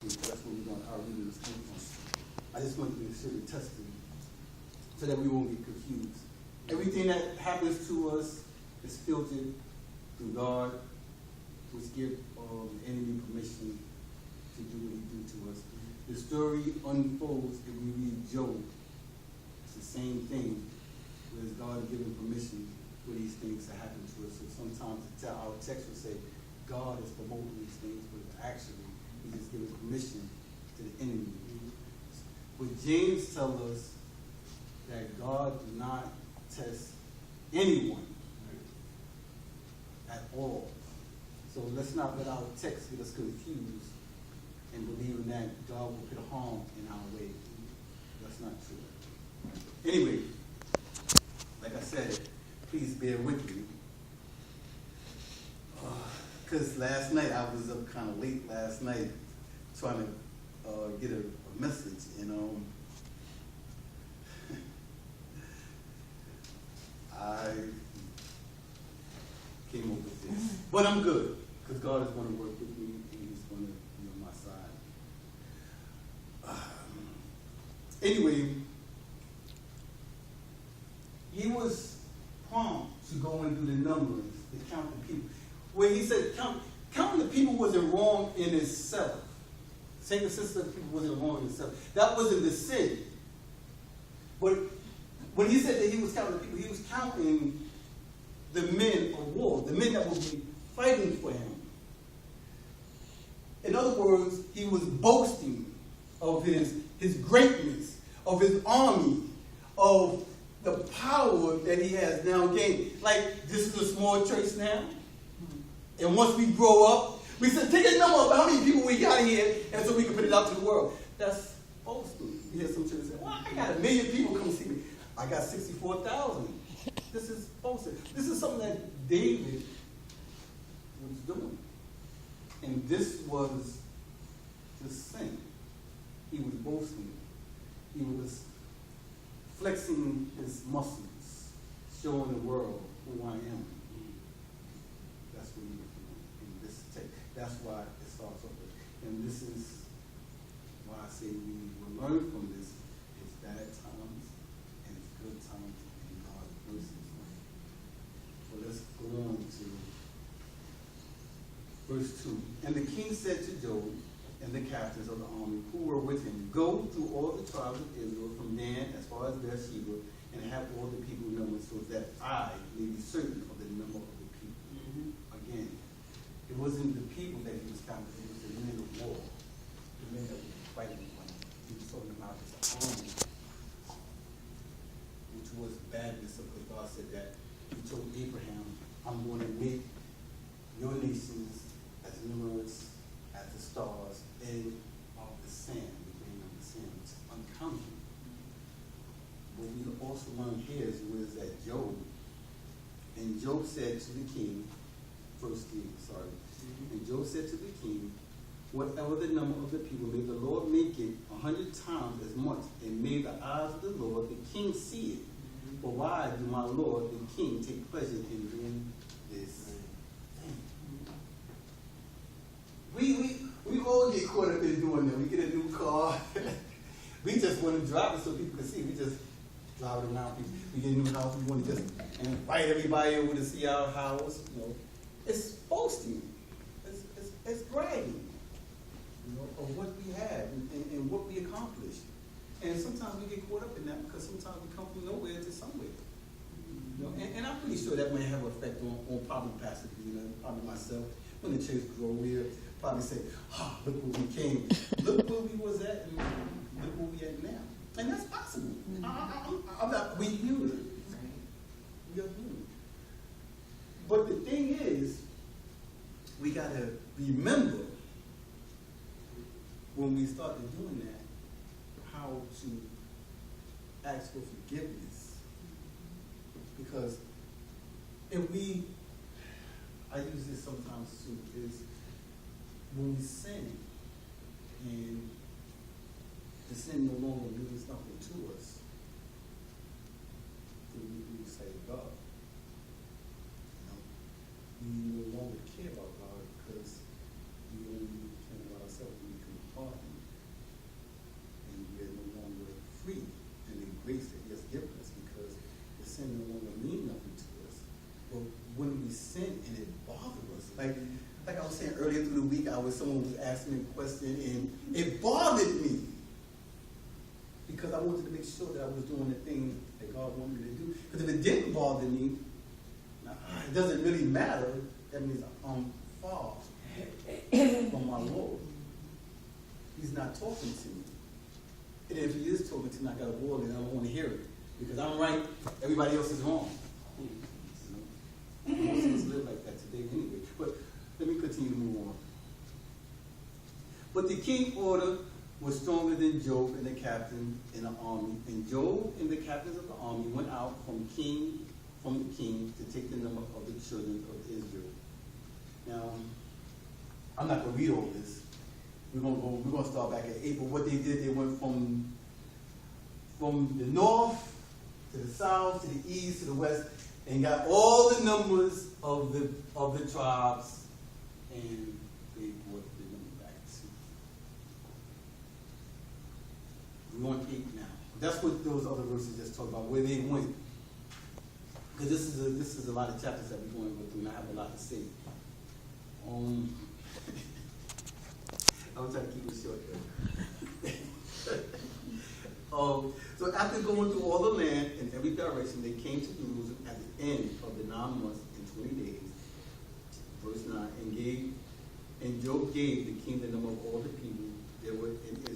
That's what we're going to, our reading is coming from. I just want to share the testimony so that we won't get confused. Everything that happens to us is filtered through God, which give the enemy permission to do what he do to us. The story unfolds if we read Job. It's the same thing, where God giving permission for these things to happen to us. So sometimes our text will say, God is promoting these things, but actually, he's just giving permission to the enemy. But James tells us that God does not test anyone at all. So let's not let our text get us confused and believing that God will put harm in our way. That's not true. Anyway, like I said, please bear with me. Because last night, I was up kind of late last night trying to get a message, I came up with this. But I'm good, because God is going to work with me, and he's going to be on my side. Anyway, he was prompt to go and do the numbers, to count the people. Where he said counting the people wasn't wrong in itself. Saying the sister of the people wasn't wrong in itself. That wasn't the sin. But when he said that he was counting the people, he was counting the men of war, the men that would be fighting for him. In other words, he was boasting of his greatness, of his army, of the power that he has now gained. Like, this is a small church now. And once we grow up, we said, take a number of how many people we got here, and so we can put it out to the world. That's boasting. You hear some churches say, well, I got 1 million people come see me. I got 64,000. This is boasting. This is something that David was doing. And this was the sin. He was boasting. He was flexing his muscles, showing the world who I am. That's what he was doing in this text. That's why it starts off with. And this is why I say we will learn from this. It's bad times and it's good times in God's mercy. So let's go on to verse 2. And the king said to Job and the captains of the army who were with him, go through all the tribes of Israel from Dan as far as Beersheba, and have all the people numbered, so that I may be certain of the number of the people. Again, it wasn't the people that he was counting, it was the men of war, the men that were fighting for him. He was talking about his army, which was badness, because God said that he told Abraham, I'm going to make your nations as numerous as the stars and of the sand, the grain of the sand, which is uncountable. What we also learn here is was that Job, and Job said to the king, and Job said to the king, whatever the number of the people, may the Lord make it 100 times as much, and may the eyes of the Lord, the king, see it. For why do my Lord, the king, take pleasure in doing this thing? We all get caught up in doing that. We get a new car. We just want to drive it so people can see. We just drive it around people. We get a new house. We want to just invite everybody over to see our house. It's boasting. It's bragging, of what we have and what we accomplished. And sometimes we get caught up in that because sometimes we come from nowhere to somewhere. And I'm pretty sure that may have an effect on probably Pastor B, probably myself. When the church grow, we'll probably say, look where we came. Look where we was at and look where we at now. And that's possible. I'm not, we human. We are human. But the thing is, we got to remember when we start doing that, how to ask for forgiveness. Because if I use this sometimes too, is when we sin and the sin no longer means nothing to us, then we say, God. We no longer care about God because we only care about ourselves. We become a part someone was asking me a question, and it bothered me because I wanted to make sure that I was doing the thing that God wanted me to do. Because if it didn't bother me, it doesn't really matter. That means I'm far from my Lord. He's not talking to me. And if he is talking to me, I got a word and I don't want to hear it. Because I'm right, everybody else is wrong. Most of us live like that today anyway. But let me continue to move on. But the king's order was stronger than Job and the captain in the army. And Job and the captains of the army went out from the king to take the number of the children of Israel. Now, I'm not going to read all this. We're going to start back at 8. But what they did, they went from the north to the south, to the east, to the west, and got all the numbers of the tribes, and they brought the number back to. We're on 8 now. That's what those other verses just talk about, where they went. Because this is a lot of chapters that we're going to go through, and I have a lot to say. I'll try to keep it short. So after going through all the land in every direction, they came to Jerusalem at the end of the 9 months and 20 days. Verse 9, and Job gave the king the number of all the people there were in Israel.